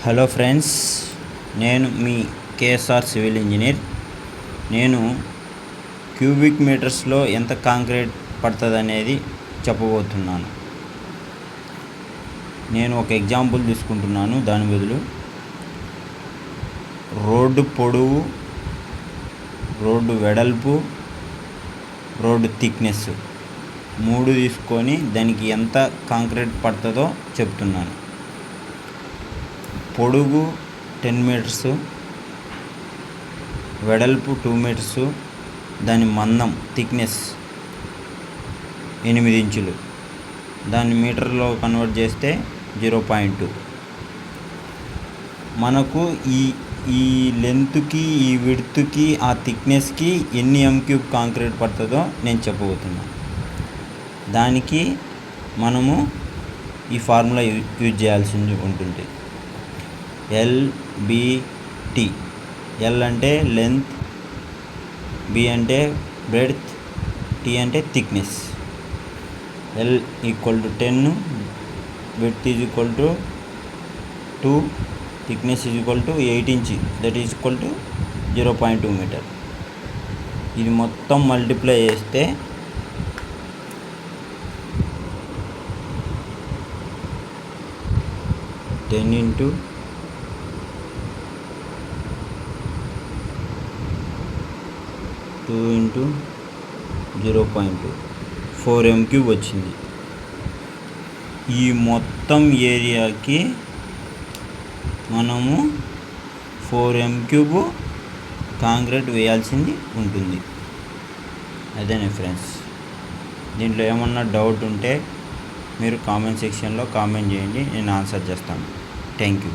Hello friends, నేను మీ KSR civil engineer. నేను cubic మీటర్స్లో ఎంత కాంక్రీట్ పడుతుంది అనేది చెప్పబోతున్నాను. నేను ఒక ఎగ్జాంపుల్ తీసుకుంటున్నాను. దాని బదులు రోడ్డు పొడవు, రోడ్డు వెడల్పు, రోడ్డు థిక్నెస్ 3 తీసుకొని దానికి ఎంత కాంక్రీట్ పడుతుందో చెప్తున్నాను. పొడుగు 10 మీటర్స్, వెడల్పు 2 మీటర్స్, దాని మందం థిక్నెస్ 8 ఇంచులు. దాన్ని మీటర్లో కన్వర్ట్ చేస్తే 0.2. మనకు ఈ లెంత్కి, ఈ విడ్త్కి, ఆ థిక్నెస్కి ఎన్ని m³ కాంక్రీట్ పడుతుందో నేను చెప్పబోతున్నాను. దానికి మనము ఈ ఫార్ములా యూజ్ చేయాల్సి ఉంటుంది. LBT. L అంటే లెంత్, B అంటే బ్రెడ్త్, T అంటే thickness. L = 10, width = 2, thickness = 8 inch, that is equal to 0.2 metre. ఇది మొత్తం మల్టిప్లై చేస్తే 10 into 2 into 0.2, 4 m³ వచ్చింది. ఈ మొత్తం ఏరియాకి మనము 4 m³ కాంక్రీట్ వేయాల్సింది ఉంటుంది. అదేనే ఫ్రెండ్స్. దీంట్లో ఏమన్నా డౌట్ ఉంటే మీరు కామెంట్ సెక్షన్లో కామెంట్ చేయండి, నేను ఆన్సర్ చేస్తాను. Thank you.